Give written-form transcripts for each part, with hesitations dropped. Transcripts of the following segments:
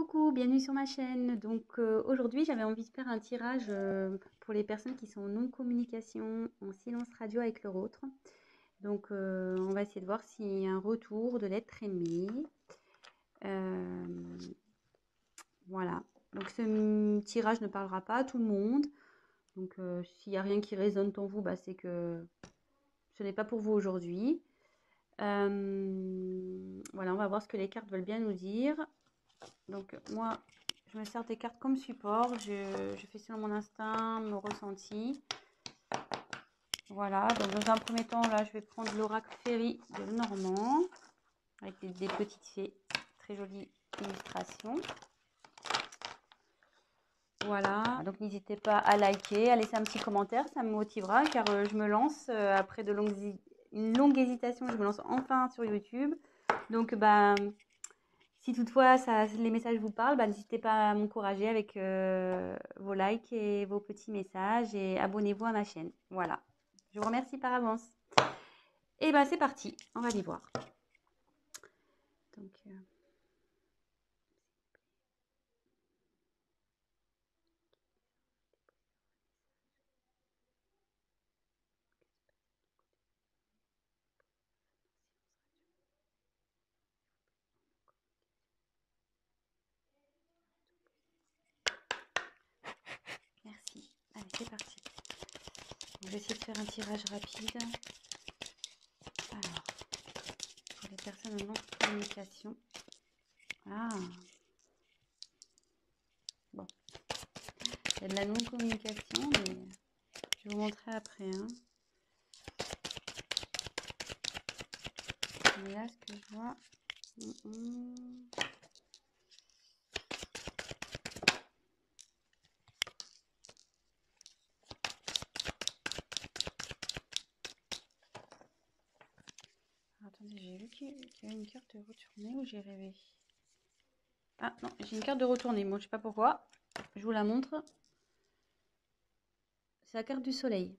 Coucou, bienvenue sur ma chaîne. Donc aujourd'hui, j'avais envie de faire un tirage pour les personnes qui sont en non-communication, en silence radio avec leur autre. Donc on va essayer de voir s'il y a un retour de l'être aimé. Euh, voilà. Donc ce tirage ne parlera pas à tout le monde. Donc s'il n'y a rien qui résonne en vous, bah, c'est que ce n'est pas pour vous aujourd'hui. Voilà, on va voir ce que les cartes veulent bien nous dire. Donc moi, je me sers des cartes comme support. Je fais selon mon instinct, mon ressenti. Voilà, donc dans un premier temps, là, je vais prendre l'oracle Féerie de Lenormand avec des petites fées. Très jolie illustration. Voilà, donc n'hésitez pas à liker, à laisser un petit commentaire, ça me motivera car je me lance après une longue hésitation, je me lance enfin sur YouTube. Donc, bah, si toutefois les messages vous parlent, bah, n'hésitez pas à m'encourager avec vos likes et vos petits messages et abonnez-vous à ma chaîne. Voilà, je vous remercie par avance. Et bah c'est parti, on va les voir. Donc, merci. Allez, c'est parti. Je vais essayer de faire un tirage rapide. Alors, pour les personnes en non-communication. Ah, bon. Il y a de la non-communication, mais je vais vous montrer après. Hein. Mais là, ce que je vois... Attendez, j'ai vu qu'il y avait une carte de retournée ou j'ai rêvé? Ah non, j'ai une carte de retournée. Moi, je sais pas pourquoi. Je vous la montre. C'est la carte du soleil.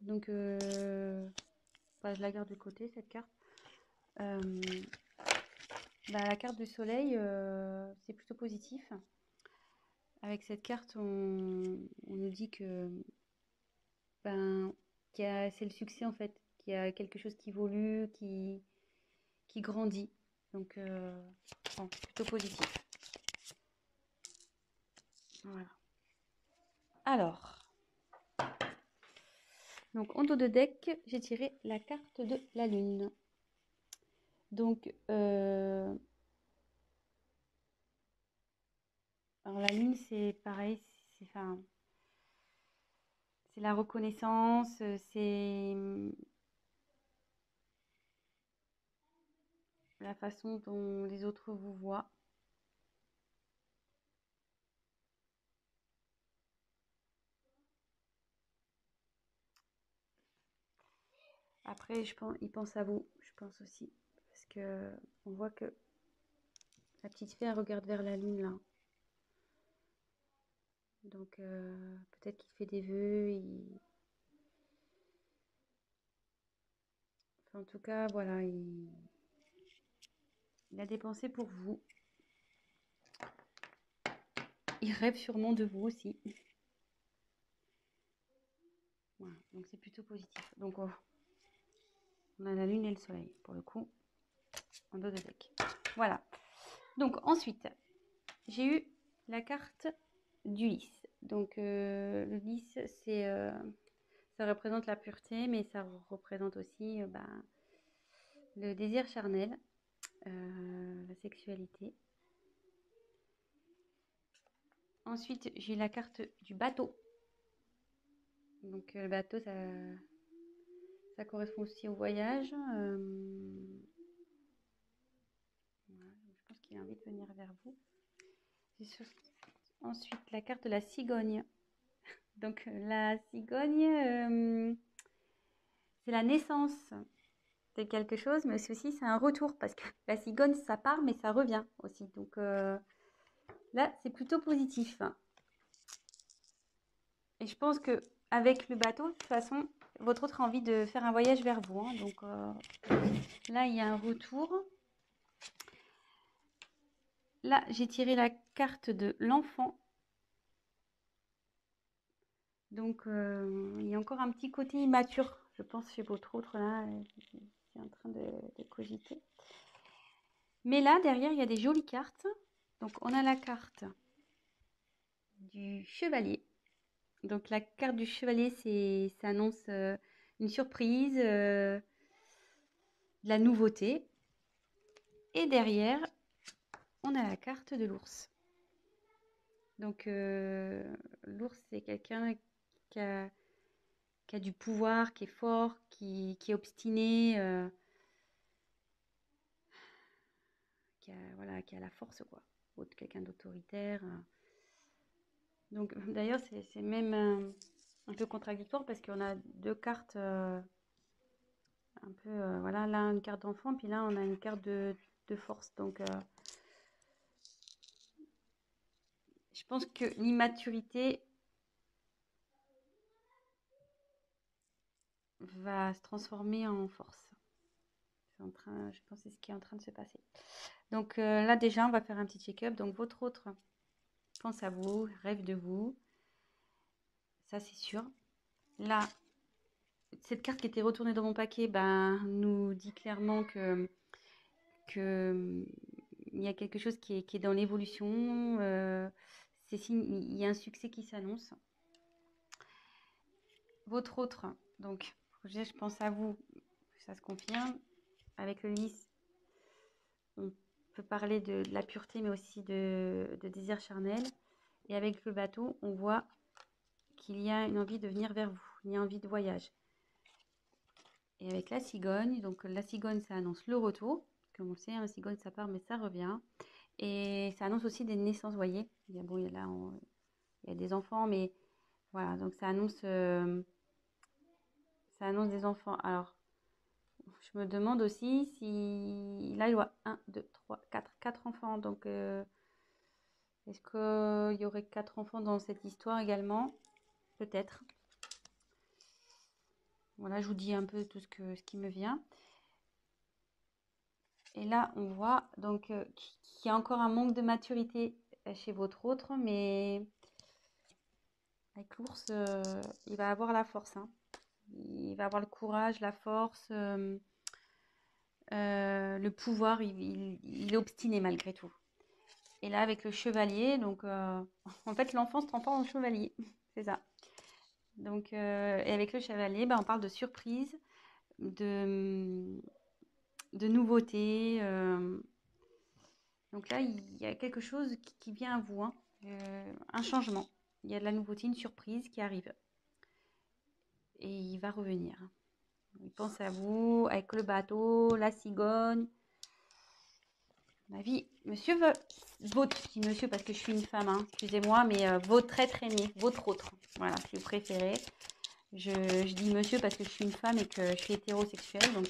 Donc, bah, je la garde de côté, cette carte. Bah, la carte du soleil, c'est plutôt positif. Avec cette carte, on nous dit que ben, c'est le succès en fait, qu'il y a quelque chose qui évolue, qui grandit. Donc, bon, plutôt positif. Voilà. Alors, donc en dos de deck, j'ai tiré la carte de la lune. Donc, alors la lune, c'est pareil, c'est la reconnaissance, c'est la façon dont les autres vous voient. Après, je pense, ils pensent à vous, je pense aussi, parce que on voit que la petite fille, elle regarde vers la lune là. Donc, peut-être qu'il fait des vœux. Enfin, en tout cas, voilà, il a des pensées pour vous. Il rêve sûrement de vous aussi. Voilà, donc c'est plutôt positif. Donc, on a la lune et le soleil, pour le coup, en dos de deck. Voilà. Donc, ensuite, j'ai eu la carte du lys. Donc, le lys, ça représente la pureté, mais ça représente aussi le désir charnel, la sexualité. Ensuite, j'ai la carte du bateau. Donc, le bateau, ça correspond aussi au voyage. Voilà, je pense qu'il a envie de venir vers vous. Ensuite, la carte de la cigogne. Donc, la cigogne, c'est la naissance de quelque chose, mais aussi c'est un retour parce que la cigogne, ça part, mais ça revient aussi. Donc, là, c'est plutôt positif. Et je pense que avec le bateau, de toute façon, votre autre a envie de faire un voyage vers vous. Hein. Donc, là, il y a un retour. là, j'ai tiré la carte de l'enfant. Donc, il y a encore un petit côté immature, je pense, chez votre autre, là, qui est en train de cogiter. Mais là, derrière, il y a des jolies cartes. Donc, on a la carte du chevalier. Donc, la carte du chevalier, ça annonce une surprise, de la nouveauté. Et derrière, on a la carte de l'ours. Donc, l'ours, c'est quelqu'un qui a du pouvoir, qui est fort, qui est obstiné, voilà, qui a la force, quoi. Quelqu'un d'autoritaire. Donc, d'ailleurs, c'est même un peu contradictoire parce qu'on a deux cartes un peu, voilà, là, une carte d'enfant, puis là, on a une carte de force. Donc, je pense que l'immaturité va se transformer en force. Je pense que c'est ce qui est en train de se passer. Donc là, déjà, on va faire un petit check-up. Donc, votre autre pense à vous, rêve de vous. Ça, c'est sûr. Là, cette carte qui était retournée dans mon paquet nous dit clairement que il y a quelque chose qui est dans l'évolution. Il y a un succès qui s'annonce. Votre autre, donc, je pense à vous, ça se confirme. Avec le lys, on peut parler de la pureté, mais aussi de désir charnel. Et avec le bateau, on voit qu'il y a une envie de venir vers vous, il y a envie de voyage. Et avec la cigogne, donc la cigogne, ça annonce le retour. Comme on sait, la cigogne, ça part, mais ça revient. Et ça annonce aussi des naissances, vous voyez. Il y a, bon, il y a des enfants, mais voilà, donc ça annonce des enfants. Alors, je me demande aussi si... Là, il y a 1, 2, 3, 4 enfants. Donc, est-ce qu'il y aurait 4 enfants dans cette histoire également? Peut-être. Voilà, je vous dis un peu tout ce qui me vient. Et là, on voit donc qu'il y a encore un manque de maturité chez votre autre, mais avec l'ours, il va avoir la force. Hein. Il va avoir le courage, la force, le pouvoir. Il est obstiné malgré tout. Et là, avec le chevalier, donc en fait, l'enfant se transforme en chevalier. C'est ça. Donc, et avec le chevalier, on parle de surprise, de nouveauté. Donc là, il y a quelque chose qui vient à vous, hein. Un changement. Il y a de la nouveauté, une surprise qui arrive. Et il va revenir. Il pense à vous, avec le bateau, la cigogne. Ma vie, monsieur votre, je dis monsieur parce que je suis une femme, hein, excusez-moi, mais votre être aimé, votre autre, voilà, si vous préférez. Je dis monsieur parce que je suis une femme et que je suis hétérosexuelle, donc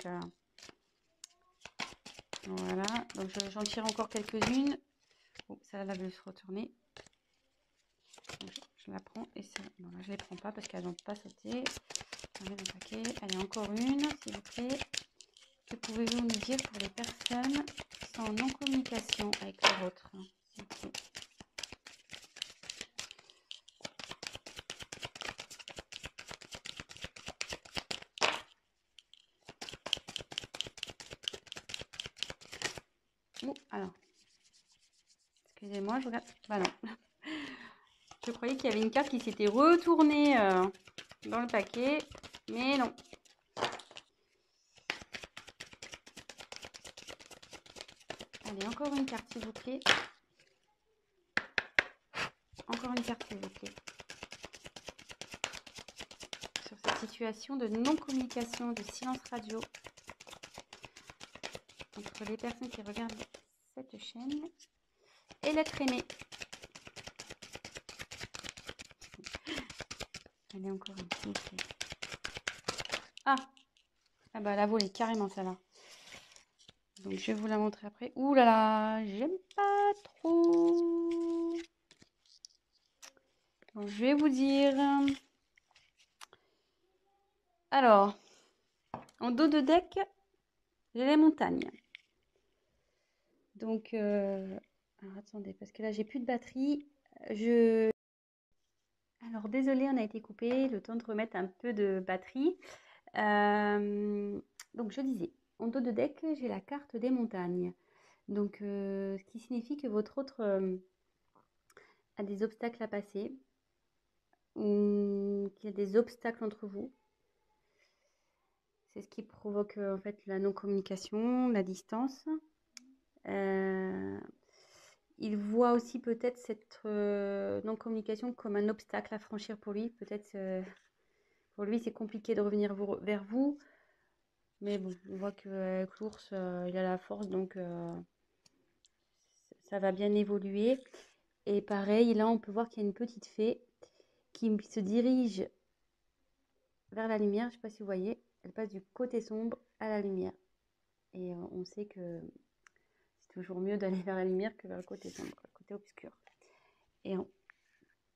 voilà. Donc j'en tire encore quelques-unes. Oh, ça là, veut se retourner. Donc, je la prends et ça, non, là, je les prends pas parce qu'elles n'ont pas sauté. On met dans le paquet. Allez, encore une, s'il vous plaît. Que pouvez-vous nous dire pour les personnes qui sont en non-communication avec leur autre? Okay. Alors, excusez-moi, je regarde. Bah non. Je croyais qu'il y avait une carte qui s'était retournée dans le paquet, mais non. Allez, encore une carte, s'il vous plaît. Encore une carte, s'il vous plaît. Sur cette situation de non-communication, de silence radio entre les personnes qui regardent cette chaîne et l'être aimé. Allez, encore une, s'il vous plaît. Ah bah la volée, carrément, ça là. Donc, je vais vous la montrer après. Ouh là là, j'aime pas trop. Donc, je vais vous dire. Alors, en dos de deck, j'ai les montagnes. Donc, alors, attendez, parce que là, j'ai plus de batterie. Alors, désolé, on a été coupé. Le temps de remettre un peu de batterie. Donc, je disais, en dos de deck, j'ai la carte des montagnes. Donc, ce qui signifie que votre autre a des obstacles à passer ou qu'il y a des obstacles entre vous. C'est ce qui provoque en fait la non-communication, la distance. Il voit aussi peut-être cette non-communication comme un obstacle à franchir pour lui. Peut-être pour lui c'est compliqué de revenir vers vous. Mais bon, on voit qu'avec l'ours, il a la force, donc ça va bien évoluer. Et pareil, là on peut voir qu'il y a une petite fée qui se dirige vers la lumière. Je ne sais pas si vous voyez, elle passe du côté sombre à la lumière. Et on sait que c'est toujours mieux d'aller vers la lumière que vers le côté sombre, le côté obscur. Et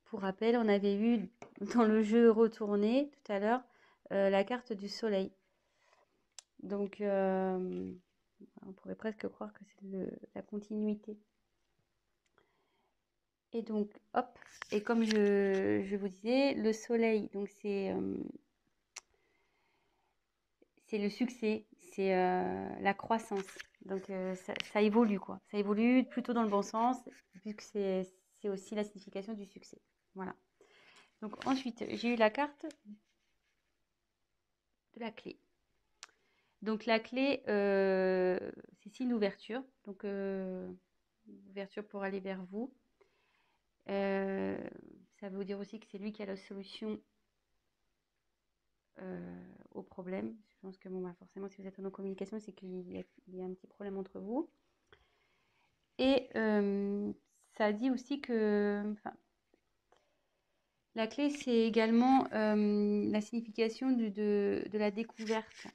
pour rappel, on avait eu dans le jeu retourné tout à l'heure la carte du soleil. Donc, on pourrait presque croire que c'est la continuité. Et donc, hop, et comme je vous disais, le soleil, donc c'est le succès, c'est la croissance. Donc, ça évolue, quoi. Ça évolue plutôt dans le bon sens, puisque c'est aussi la signification du succès. Voilà. Donc, ensuite, j'ai eu la carte de la clé. Donc, la clé, c'est signe d'ouverture. Donc, ouverture pour aller vers vous. Ça veut dire aussi que c'est lui qui a la solution au problème. Je pense que bon, bah, forcément, si vous êtes en communication, c'est qu'il y a un petit problème entre vous. Et ça dit aussi que la clé, c'est également la signification de la découverte.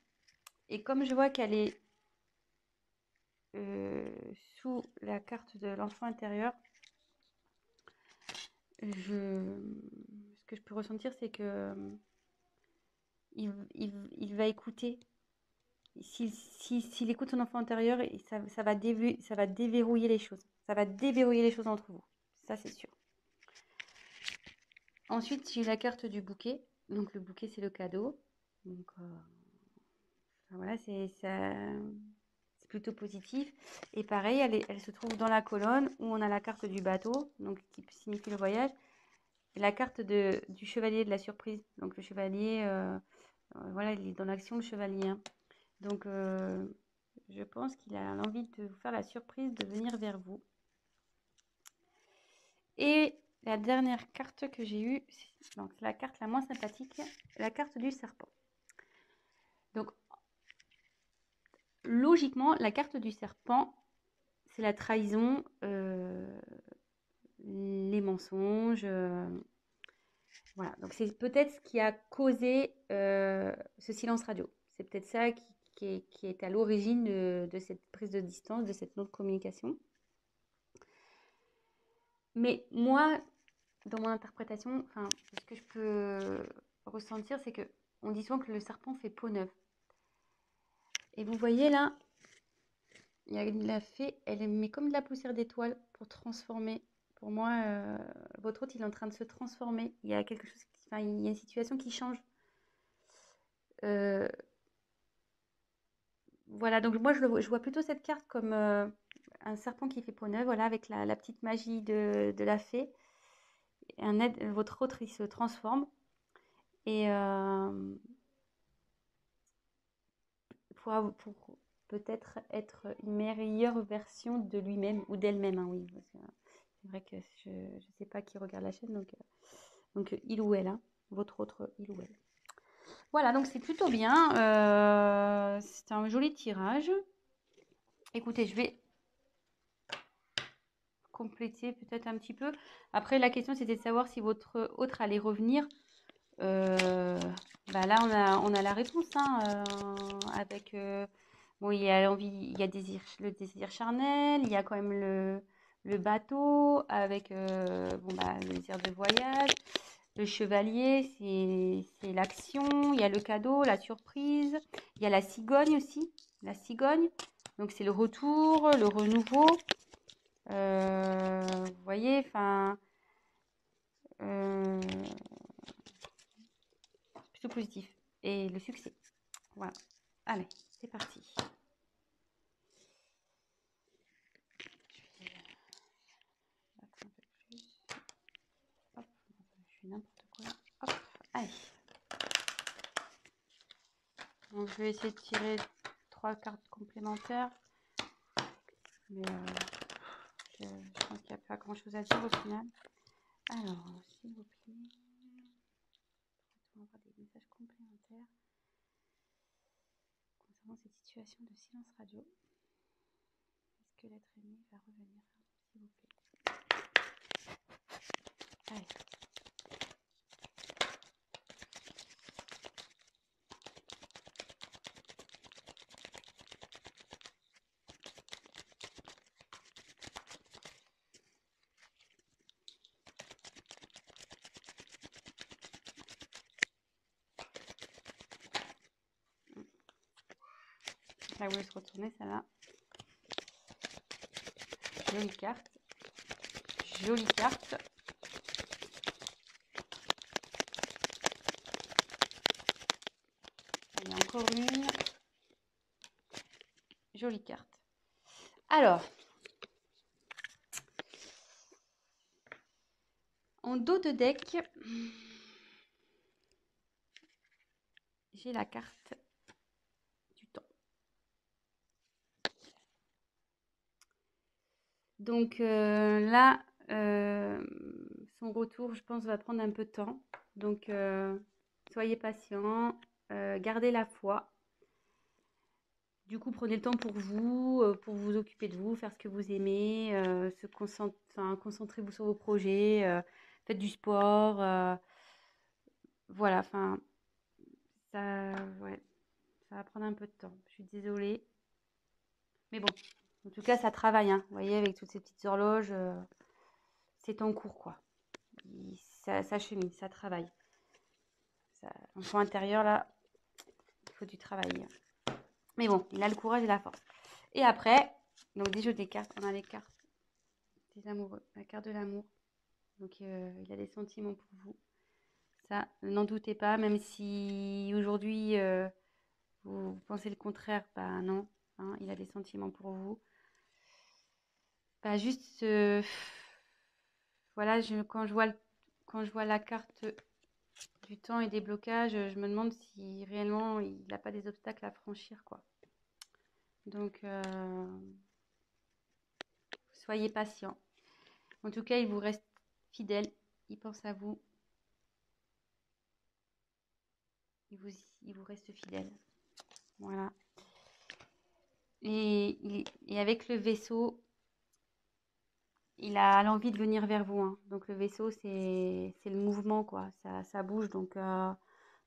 Et comme je vois qu'elle est sous la carte de l'enfant intérieur, ce que je peux ressentir, c'est que il va écouter. S'il écoute son enfant intérieur, ça va déverrouiller les choses. Ça va déverrouiller les choses entre vous. Ça, c'est sûr. Ensuite, j'ai la carte du bouquet. Donc, le bouquet, c'est le cadeau. Donc, voilà, c'est plutôt positif. Et pareil, elle se trouve dans la colonne où on a la carte du bateau, donc qui signifie le voyage. Et la carte du chevalier de la surprise. Donc, le chevalier, voilà, il est dans l'action, le chevalier. Hein. Donc, je pense qu'il a l'envie de vous faire la surprise de venir vers vous. Et la dernière carte que j'ai eue, donc la carte la moins sympathique, la carte du serpent. Donc, logiquement, la carte du serpent, c'est la trahison, les mensonges. Voilà, donc c'est peut-être ce qui a causé ce silence radio. C'est peut-être ça qui est à l'origine de cette prise de distance, de cette non-communication. Mais moi, dans mon interprétation, ce que je peux ressentir, c'est que on dit souvent que le serpent fait peau neuve. Et vous voyez là, il y a la fée, elle met comme de la poussière d'étoile pour transformer. Pour moi, votre hôte, il est en train de se transformer. Il y a quelque chose, il y a une situation qui change. Voilà, donc moi, je vois plutôt cette carte comme un serpent qui fait peau neuve, voilà, avec la petite magie de la fée. Votre autre, il se transforme. Et pour peut-être être une meilleure version de lui-même ou d'elle-même, hein, oui. C'est vrai que je ne sais pas qui regarde la chaîne, donc il ou elle, hein, votre autre il ou elle. Voilà, donc c'est plutôt bien. C'est un joli tirage. Écoutez, je vais compléter peut-être un petit peu. Après, la question, c'était de savoir si votre autre allait revenir. Là, on a la réponse, hein, avec... bon, il y a l'envie, il y a le désir charnel, il y a quand même le bateau, avec le désir de voyage. Le chevalier, c'est l'action. Il y a le cadeau, la surprise. Il y a la cigogne aussi. La cigogne. Donc, c'est le retour, le renouveau. voyez, enfin, plutôt positif. Et le succès. Voilà. Allez, c'est parti. Je vais battre un peu plus. Hop, je fais n'importe quoi. Hop, allez. Donc, je vais essayer de tirer 3 cartes complémentaires. Mais je pense qu'il n'y a pas grand chose à dire au final. Alors, s'il vous plaît, on va avoir des messages complémentaires concernant cette situation de silence radio. Est-ce que l'être aimé va revenir, s'il vous plaît? Allez. Là, vous voulez se retourner, ça va. Jolie carte. Jolie carte. Allez, encore une. Jolie carte. Alors, en dos de deck, j'ai la carte du temps. Donc là, son retour, je pense, va prendre un peu de temps. Donc, soyez patient, gardez la foi. Du coup, prenez le temps pour vous occuper de vous, faire ce que vous aimez, concentrez-vous sur vos projets, faites du sport. Voilà, enfin, ouais, ça va prendre un peu de temps. Je suis désolée. Mais bon, en tout cas, ça travaille, hein. Vous voyez, avec toutes ces petites horloges, c'est en cours, quoi. Ça chemine, ça travaille. L'enfant intérieur, là, il faut du travail. Mais bon, il a le courage et la force. Et après, donc des jeux des cartes, on a les cartes des amoureux, la carte de l'amour. Donc il a des sentiments pour vous. Ça, n'en doutez pas, même si aujourd'hui vous pensez le contraire, bah non, hein, il a des sentiments pour vous. Bah juste, voilà, quand je vois la carte du temps et des blocages, je me demande si réellement il n'a pas des obstacles à franchir, quoi. Donc, soyez patient. En tout cas, il vous reste fidèle, il pense à vous, il vous reste fidèle. Voilà. Et avec le vaisseau, il a l'envie de venir vers vous, hein. Donc le vaisseau, c'est le mouvement, quoi. Ça bouge. Donc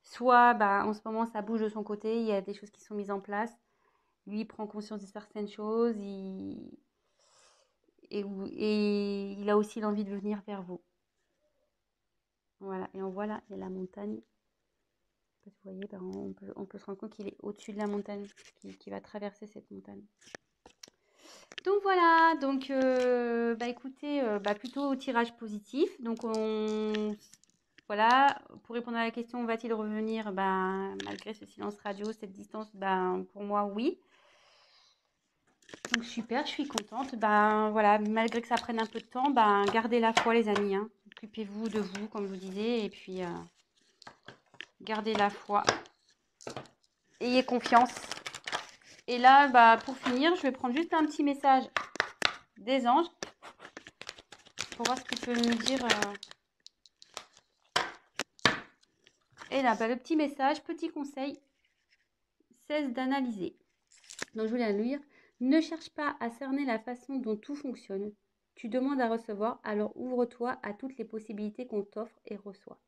soit bah, en ce moment, ça bouge de son côté, il y a des choses qui sont mises en place. Lui, il prend conscience de certaines choses. Et il a aussi l'envie de venir vers vous. Voilà. Et on voit là, il y a la montagne. Vous voyez, bah, on peut se rendre compte qu'il est au-dessus de la montagne, qui va traverser cette montagne. Donc voilà, donc bah écoutez, bah plutôt au tirage positif. Donc voilà, pour répondre à la question, va-t-il revenir? Ben, malgré ce silence radio, cette distance, ben pour moi oui. Donc super, je suis contente. Ben voilà, malgré que ça prenne un peu de temps, ben gardez la foi les amis, hein. Occupez-vous de vous, comme je vous disais, et puis gardez la foi. Ayez confiance. Et là, bah pour finir, je vais prendre juste un petit message des anges pour voir ce qu'ils peuvent nous dire. Et là, bah, le petit message, petit conseil, cesse d'analyser. Donc, je voulais le lire. Ne cherche pas à cerner la façon dont tout fonctionne. Tu demandes à recevoir, alors ouvre-toi à toutes les possibilités qu'on t'offre et reçoit.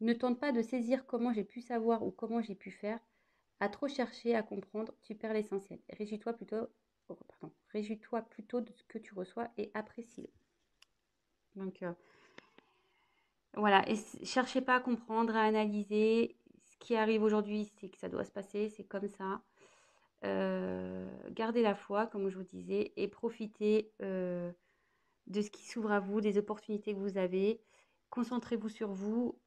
Ne tente pas de saisir comment j'ai pu savoir ou comment j'ai pu faire. À trop chercher à comprendre, tu perds l'essentiel. Réjouis-toi plutôt de ce que tu reçois et apprécie-le. Donc, voilà, et cherchez pas à comprendre, à analyser. Ce qui arrive aujourd'hui, c'est que ça doit se passer, c'est comme ça. Gardez la foi, comme je vous disais, et profitez de ce qui s'ouvre à vous, des opportunités que vous avez. Concentrez-vous sur vous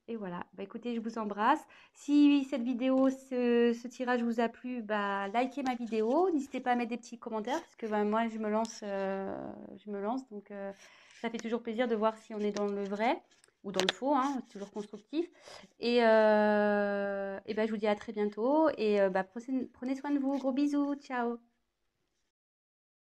et voilà. Bah, écoutez, je vous embrasse. Si cette vidéo, ce tirage vous a plu, bah, likez ma vidéo. N'hésitez pas à mettre des petits commentaires parce que bah, moi, je me lance. Donc, ça fait toujours plaisir de voir si on est dans le vrai ou dans le faux, hein, c'est toujours constructif. Et bah, je vous dis à très bientôt. Et bah, prenez soin de vous. Gros bisous. Ciao.